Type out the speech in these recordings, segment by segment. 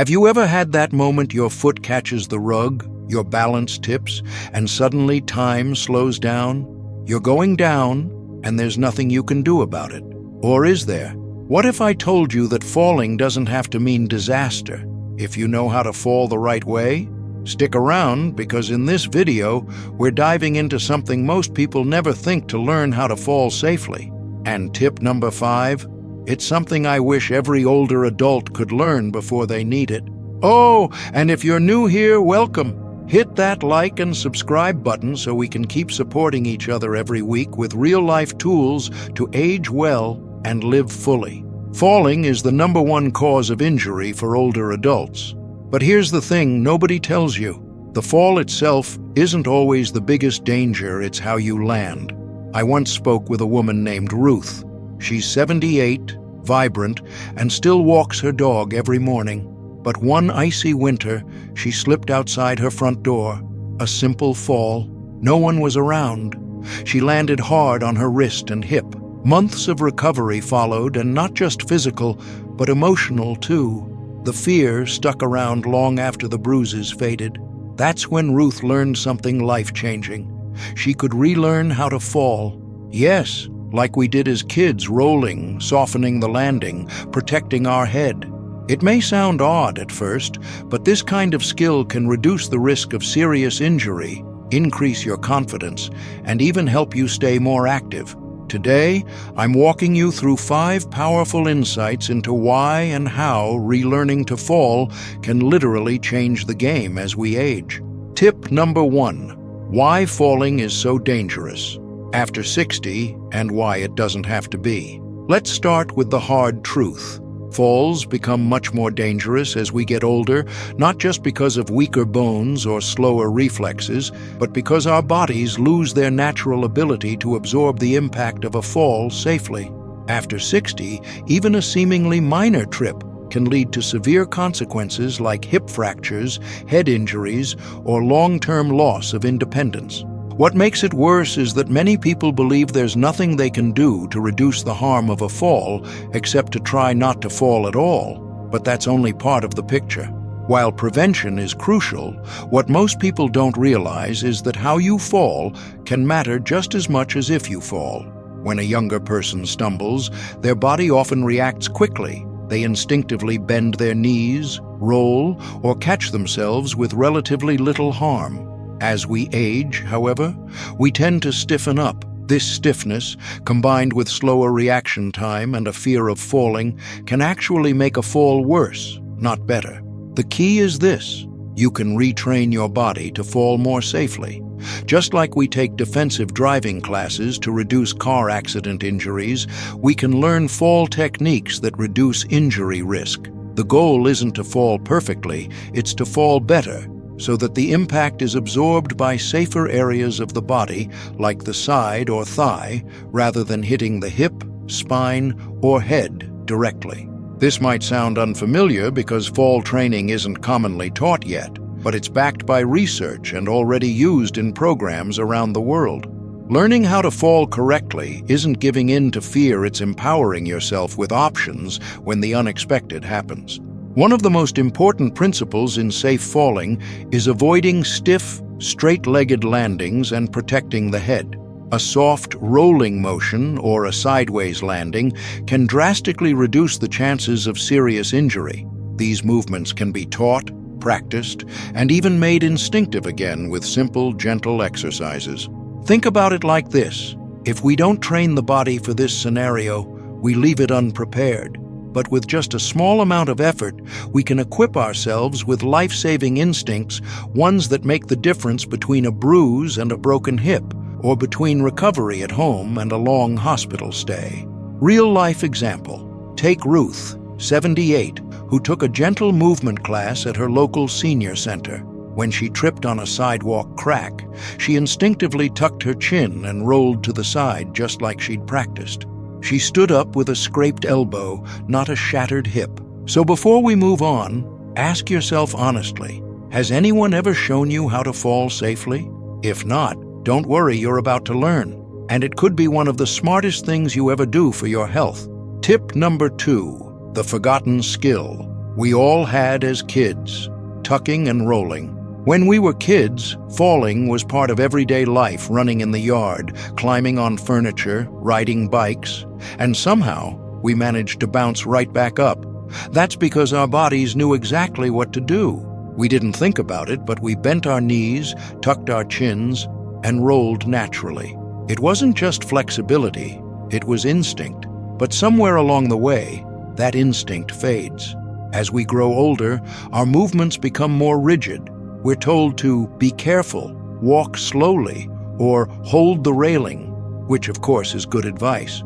Have you ever had that moment your foot catches the rug, your balance tips, and suddenly time slows down? You're going down, and there's nothing you can do about it. Or is there? What if I told you that falling doesn't have to mean disaster, if you know how to fall the right way? Stick around, because in this video, we're diving into something most people never think to learn how to fall safely. And tip number 5, it's something I wish every older adult could learn before they need it. Oh, and if you're new here, welcome. Hit that like and subscribe button so we can keep supporting each other every week with real-life tools to age well and live fully. Falling is the #1 cause of injury for older adults. But here's the thing nobody tells you. The fall itself isn't always the biggest danger, it's how you land. I once spoke with a woman named Ruth. She's 78, vibrant, and still walks her dog every morning. But one icy winter, she slipped outside her front door. A simple fall. No one was around. She landed hard on her wrist and hip. Months of recovery followed, and not just physical, but emotional too. The fear stuck around long after the bruises faded. That's when Ruth learned something life-changing. She could relearn how to fall. Yes, like we did as kids, rolling, softening the landing, protecting our head. It may sound odd at first, but this kind of skill can reduce the risk of serious injury, increase your confidence, and even help you stay more active. Today, I'm walking you through 5 powerful insights into why and how relearning to fall can literally change the game as we age. Tip number 1, why falling is so dangerous after 60 and why it doesn't have to be. Let's start with the hard truth. Falls become much more dangerous as we get older, not just because of weaker bones or slower reflexes, but because our bodies lose their natural ability to absorb the impact of a fall safely. After 60, even a seemingly minor trip can lead to severe consequences like hip fractures, head injuries, or long-term loss of independence. What makes it worse is that many people believe there's nothing they can do to reduce the harm of a fall except to try not to fall at all, but that's only part of the picture. While prevention is crucial, what most people don't realize is that how you fall can matter just as much as if you fall. When a younger person stumbles, their body often reacts quickly. They instinctively bend their knees, roll, or catch themselves with relatively little harm. As we age, however, we tend to stiffen up. This stiffness, combined with slower reaction time and a fear of falling, can actually make a fall worse, not better. The key is this: you can retrain your body to fall more safely. Just like we take defensive driving classes to reduce car accident injuries, we can learn fall techniques that reduce injury risk. The goal isn't to fall perfectly, it's to fall better, so that the impact is absorbed by safer areas of the body, like the side or thigh, rather than hitting the hip, spine, or head directly. This might sound unfamiliar because fall training isn't commonly taught yet, but it's backed by research and already used in programs around the world. Learning how to fall correctly isn't giving in to fear, it's empowering yourself with options when the unexpected happens. One of the most important principles in safe falling is avoiding stiff, straight-legged landings and protecting the head. A soft, rolling motion or a sideways landing can drastically reduce the chances of serious injury. These movements can be taught, practiced, and even made instinctive again with simple, gentle exercises. Think about it like this: if we don't train the body for this scenario, we leave it unprepared. But with just a small amount of effort, we can equip ourselves with life-saving instincts, ones that make the difference between a bruise and a broken hip, or between recovery at home and a long hospital stay. Real-life example. Take Ruth, 78, who took a gentle movement class at her local senior center. When she tripped on a sidewalk crack, she instinctively tucked her chin and rolled to the side just like she'd practiced. She stood up with a scraped elbow, not a shattered hip. So before we move on, ask yourself honestly, has anyone ever shown you how to fall safely? If not, don't worry, you're about to learn. And it could be one of the smartest things you ever do for your health. Tip number 2, the forgotten skill. we all had as kids, tucking and rolling. When we were kids, falling was part of everyday life, running in the yard, climbing on furniture, riding bikes, and somehow we managed to bounce right back up. That's because our bodies knew exactly what to do. We didn't think about it, but we bent our knees, tucked our chins, and rolled naturally. It wasn't just flexibility, it was instinct. But somewhere along the way, that instinct fades. As we grow older, our movements become more rigid. We're told to be careful, walk slowly, or hold the railing, which of course is good advice.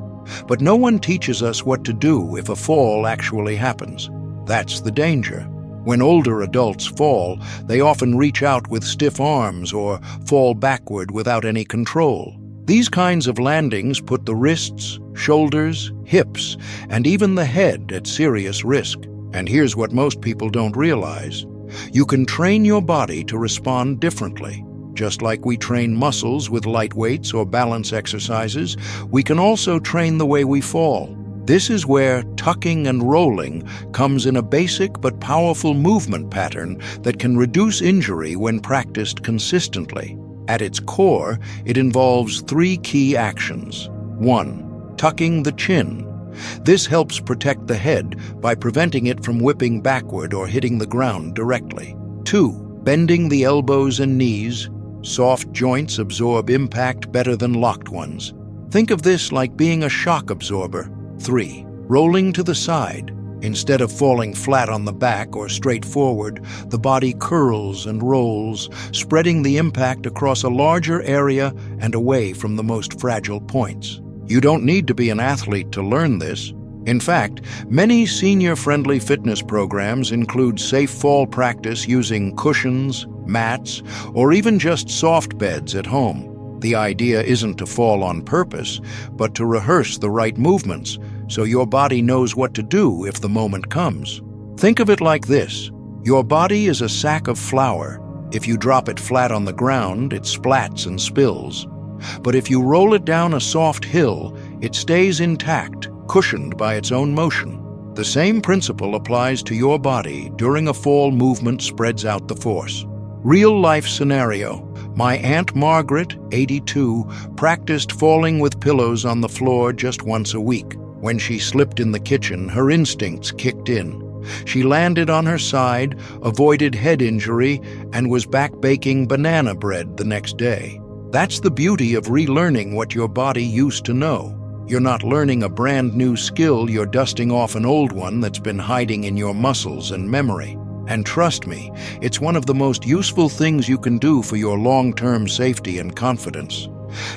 But no one teaches us what to do if a fall actually happens. That's the danger. When older adults fall, they often reach out with stiff arms or fall backward without any control. These kinds of landings put the wrists, shoulders, hips, and even the head at serious risk. And here's what most people don't realize. You can train your body to respond differently. Just like we train muscles with light weights or balance exercises, we can also train the way we fall. This is where tucking and rolling comes in a basic but powerful movement pattern that can reduce injury when practiced consistently. At its core, it involves 3 key actions. 1. Tucking the chin. This helps protect the head by preventing it from whipping backward or hitting the ground directly. 2. Bending the elbows and knees. Soft joints absorb impact better than locked ones. Think of this like being a shock absorber. 3. Rolling to the side. Instead of falling flat on the back or straight forward, the body curls and rolls, spreading the impact across a larger area and away from the most fragile points. You don't need to be an athlete to learn this. In fact, many senior-friendly fitness programs include safe fall practice using cushions, mats, or even just soft beds at home. The idea isn't to fall on purpose, but to rehearse the right movements, so your body knows what to do if the moment comes. Think of it like this. Your body is a sack of flour. If you drop it flat on the ground, it splats and spills. But if you roll it down a soft hill, it stays intact, cushioned by its own motion. The same principle applies to your body. During a fall, movement spreads out the force. Real-life scenario. My Aunt Margaret, 82, practiced falling with pillows on the floor just once a week. When she slipped in the kitchen, her instincts kicked in. She landed on her side, avoided head injury, and was back baking banana bread the next day. That's the beauty of relearning what your body used to know. You're not learning a brand new skill, you're dusting off an old one that's been hiding in your muscles and memory. And trust me, it's one of the most useful things you can do for your long-term safety and confidence.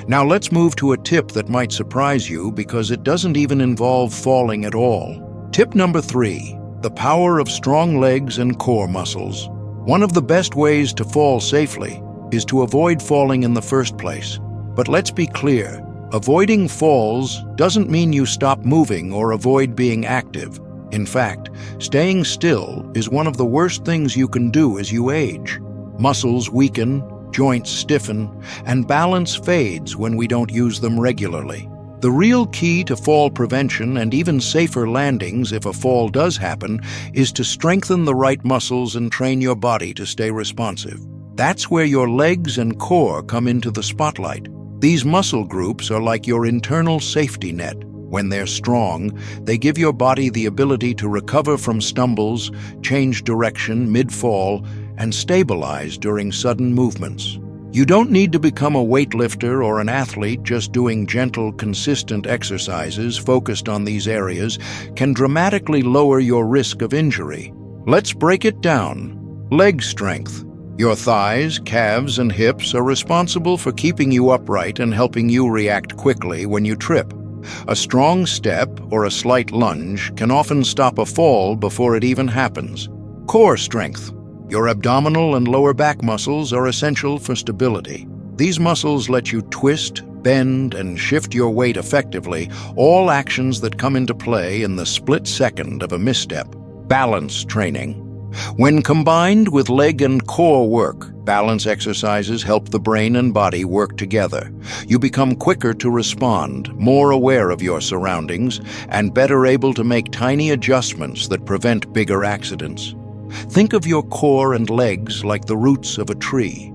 Now let's move to a tip that might surprise you because it doesn't even involve falling at all. Tip number 3, the power of strong legs and core muscles. One of the best ways to fall safely is to avoid falling in the first place. But let's be clear, avoiding falls doesn't mean you stop moving or avoid being active. In fact, staying still is one of the worst things you can do as you age. Muscles weaken, joints stiffen, and balance fades when we don't use them regularly. The real key to fall prevention and even safer landings if a fall does happen is to strengthen the right muscles and train your body to stay responsive. That's where your legs and core come into the spotlight. These muscle groups are like your internal safety net. When they're strong, they give your body the ability to recover from stumbles, change direction mid-fall, and stabilize during sudden movements. You don't need to become a weightlifter or an athlete. Just doing gentle, consistent exercises focused on these areas can dramatically lower your risk of injury. Let's break it down. Leg strength. Your thighs, calves, and hips are responsible for keeping you upright and helping you react quickly when you trip. A strong step or a slight lunge can often stop a fall before it even happens. Core strength. Your abdominal and lower back muscles are essential for stability. These muscles let you twist, bend, and shift your weight effectively, all actions that come into play in the split second of a misstep. Balance training. When combined with leg and core work, balance exercises help the brain and body work together. You become quicker to respond, more aware of your surroundings, and better able to make tiny adjustments that prevent bigger accidents. Think of your core and legs like the roots of a tree.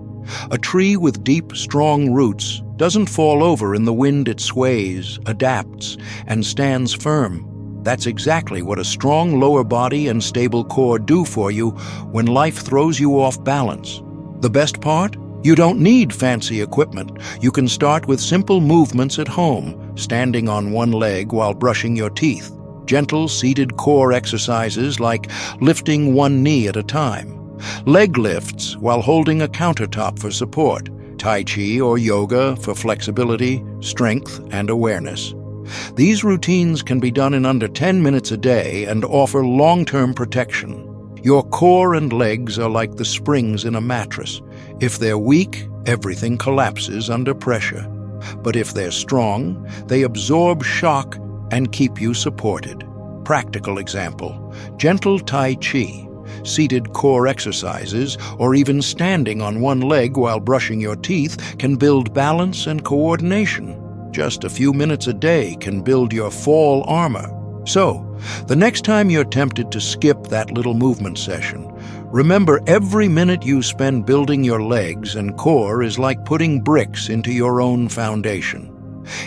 A tree with deep, strong roots doesn't fall over in the wind. It sways, adapts, and stands firm. That's exactly what a strong lower body and stable core do for you when life throws you off balance. The best part? You don't need fancy equipment. You can start with simple movements at home, standing on one leg while brushing your teeth. Gentle, seated core exercises like lifting one knee at a time. Leg lifts while holding a countertop for support. Tai Chi or yoga for flexibility, strength, and awareness. These routines can be done in under 10 minutes a day and offer long-term protection. Your core and legs are like the springs in a mattress. If they're weak, everything collapses under pressure. But if they're strong, they absorb shock and keep you supported. Practical example: gentle Tai Chi, seated core exercises, or even standing on one leg while brushing your teeth can build balance and coordination. Just a few minutes a day can build your fall armor. So, the next time you're tempted to skip that little movement session, remember every minute you spend building your legs and core is like putting bricks into your own foundation.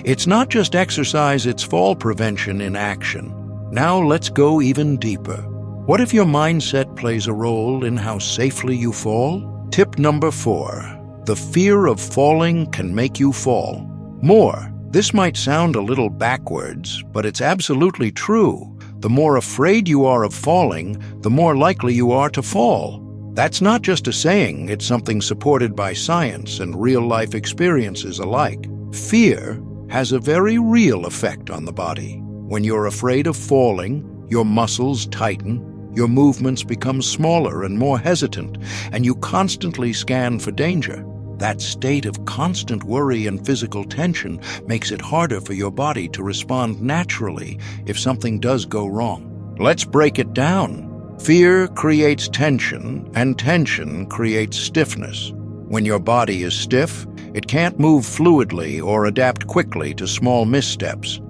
It's not just exercise, it's fall prevention in action. Now let's go even deeper. What if your mindset plays a role in how safely you fall? Tip number 4. The fear of falling can make you fall more. This might sound a little backwards, but it's absolutely true. The more afraid you are of falling, the more likely you are to fall. That's not just a saying, it's something supported by science and real-life experiences alike. Fear has a very real effect on the body. When you're afraid of falling, your muscles tighten, your movements become smaller and more hesitant, and you constantly scan for danger. That state of constant worry and physical tension makes it harder for your body to respond naturally if something does go wrong. Let's break it down. Fear creates tension, and tension creates stiffness. When your body is stiff, it can't move fluidly or adapt quickly to small missteps.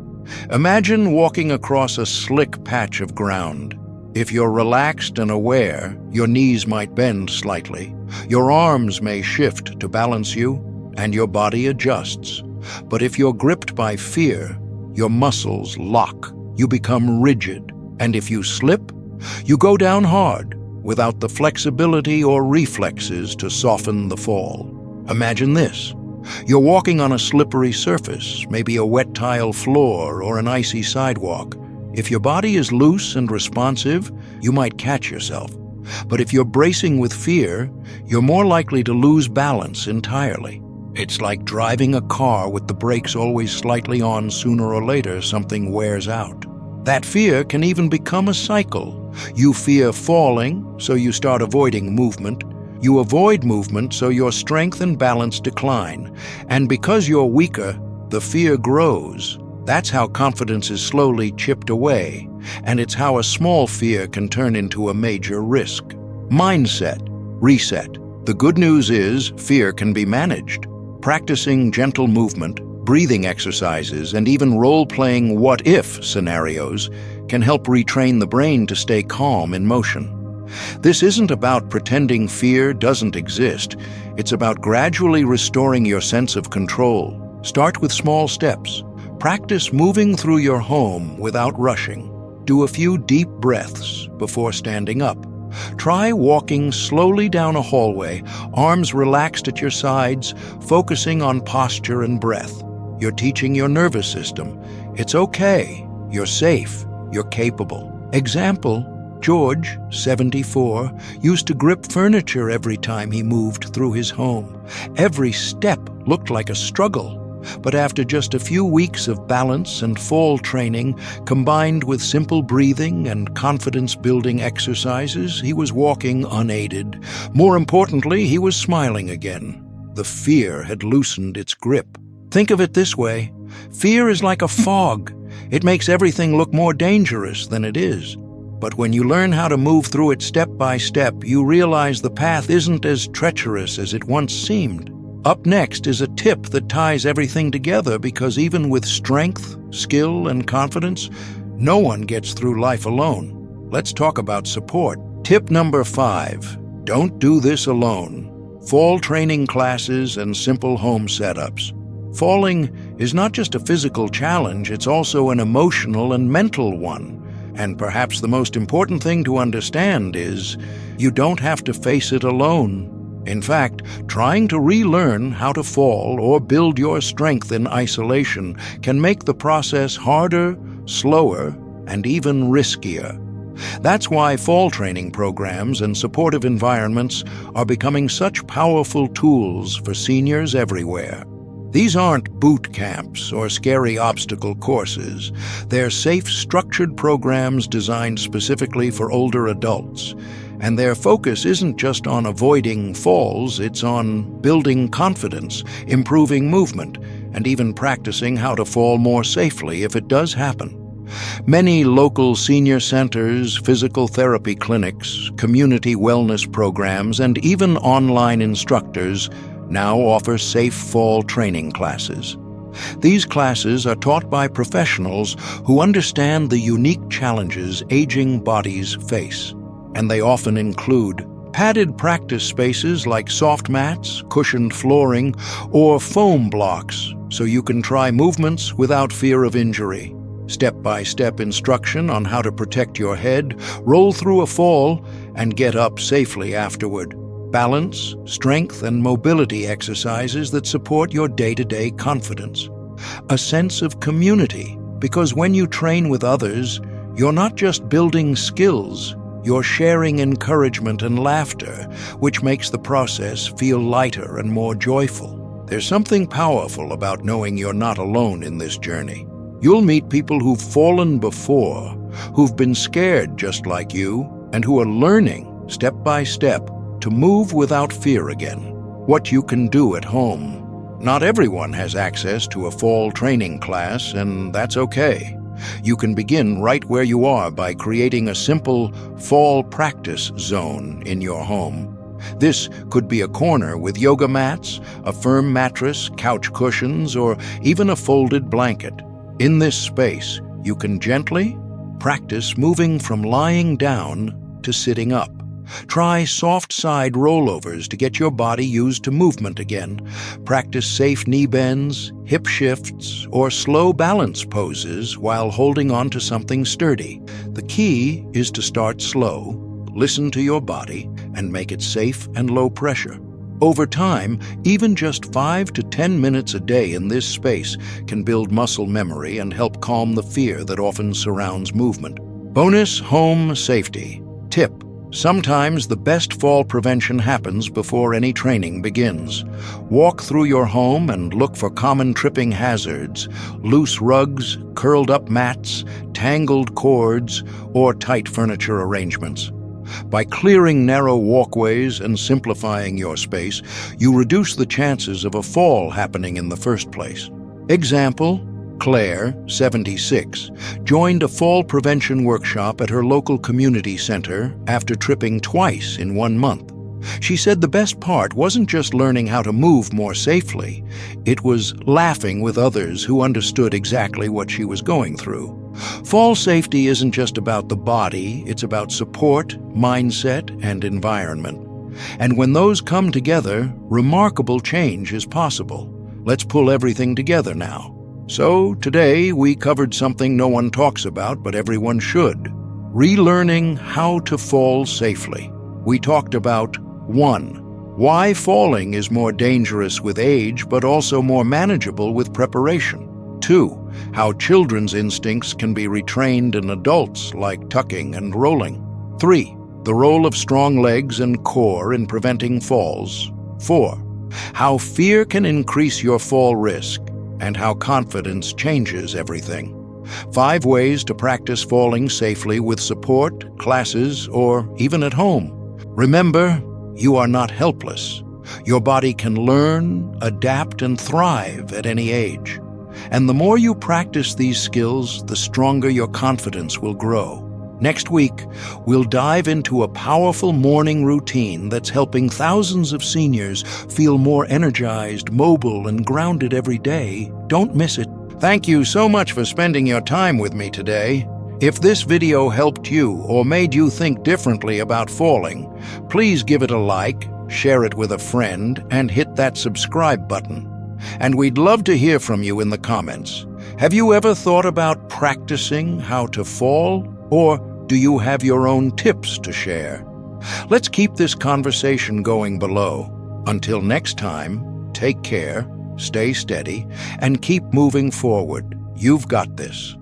Imagine walking across a slick patch of ground. If you're relaxed and aware, your knees might bend slightly, your arms may shift to balance you, and your body adjusts. But if you're gripped by fear, your muscles lock, you become rigid, and if you slip, you go down hard, without the flexibility or reflexes to soften the fall. Imagine this. You're walking on a slippery surface, maybe a wet tile floor or an icy sidewalk. If your body is loose and responsive, you might catch yourself. But if you're bracing with fear, you're more likely to lose balance entirely. It's like driving a car with the brakes always slightly on. Sooner or later, something wears out. That fear can even become a cycle. You fear falling, so you start avoiding movement. You avoid movement, so your strength and balance decline. And because you're weaker, the fear grows. That's how confidence is slowly chipped away, and it's how a small fear can turn into a major risk. Mindset. Reset. The good news is fear can be managed. Practicing gentle movement, breathing exercises, and even role-playing what-if scenarios can help retrain the brain to stay calm in motion. This isn't about pretending fear doesn't exist. It's about gradually restoring your sense of control. Start with small steps. Practice moving through your home without rushing. Do a few deep breaths before standing up. Try walking slowly down a hallway, arms relaxed at your sides, focusing on posture and breath. You're teaching your nervous system. It's okay. You're safe. You're capable. Example: George, 74, used to grip furniture every time he moved through his home. Every step looked like a struggle. But after just a few weeks of balance and fall training, combined with simple breathing and confidence-building exercises, he was walking unaided. More importantly, he was smiling again. The fear had loosened its grip. Think of it this way. Fear is like a fog. It makes everything look more dangerous than it is. But when you learn how to move through it step by step, you realize the path isn't as treacherous as it once seemed. Up next is a tip that ties everything together, because even with strength, skill, and confidence, no one gets through life alone. Let's talk about support. Tip number 5. Don't do this alone. Fall training classes and simple home setups. Falling is not just a physical challenge, it's also an emotional and mental one. And perhaps the most important thing to understand is you don't have to face it alone. In fact, trying to relearn how to fall or build your strength in isolation can make the process harder, slower, and even riskier. That's why fall training programs and supportive environments are becoming such powerful tools for seniors everywhere. These aren't boot camps or scary obstacle courses. They're safe, structured programs designed specifically for older adults. And their focus isn't just on avoiding falls, it's on building confidence, improving movement, and even practicing how to fall more safely if it does happen. Many local senior centers, physical therapy clinics, community wellness programs, and even online instructors now offer safe fall training classes. These classes are taught by professionals who understand the unique challenges aging bodies face. And they often include padded practice spaces like soft mats, cushioned flooring, or foam blocks, so you can try movements without fear of injury. Step-by-step instruction on how to protect your head, roll through a fall, and get up safely afterward. Balance, strength, and mobility exercises that support your day-to-day confidence. A sense of community, because when you train with others, you're not just building skills, you're sharing encouragement and laughter, which makes the process feel lighter and more joyful. There's something powerful about knowing you're not alone in this journey. You'll meet people who've fallen before, who've been scared just like you, and who are learning, step by step, to move without fear again. What you can do at home. Not everyone has access to a fall training class, and that's okay. You can begin right where you are by creating a simple fall practice zone in your home. This could be a corner with yoga mats, a firm mattress, couch cushions, or even a folded blanket. In this space, you can gently practice moving from lying down to sitting up. Try soft side rollovers to get your body used to movement again. Practice safe knee bends, hip shifts, or slow balance poses while holding on to something sturdy. The key is to start slow, listen to your body, and make it safe and low pressure. Over time, even just 5 to 10 minutes a day in this space can build muscle memory and help calm the fear that often surrounds movement. Bonus home safety. Tip: sometimes the best fall prevention happens before any training begins. Walk through your home and look for common tripping hazards, loose rugs, curled up mats, tangled cords, or tight furniture arrangements. By clearing narrow walkways and simplifying your space, you reduce the chances of a fall happening in the first place. Example: Claire, 76, joined a fall prevention workshop at her local community center after tripping twice in 1 month. She said the best part wasn't just learning how to move more safely, it was laughing with others who understood exactly what she was going through. Fall safety isn't just about the body, it's about support, mindset, and environment. And when those come together, remarkable change is possible. Let's pull everything together now. So, today we covered something no one talks about, but everyone should. Relearning how to fall safely. We talked about 1. Why falling is more dangerous with age, but also more manageable with preparation. 2. How children's instincts can be retrained in adults, like tucking and rolling. 3. The role of strong legs and core in preventing falls. 4. How fear can increase your fall risk, and how confidence changes everything. 5 ways to practice falling safely with support, classes, or even at home. Remember, you are not helpless. Your body can learn, adapt, and thrive at any age. And the more you practice these skills, the stronger your confidence will grow. Next week, we'll dive into a powerful morning routine that's helping thousands of seniors feel more energized, mobile, and grounded every day. Don't miss it. Thank you so much for spending your time with me today. If this video helped you or made you think differently about falling, please give it a like, share it with a friend, and hit that subscribe button. And we'd love to hear from you in the comments. Have you ever thought about practicing how to fall? Or do you have your own tips to share? Let's keep this conversation going below. Until next time, take care, stay steady, and keep moving forward. You've got this.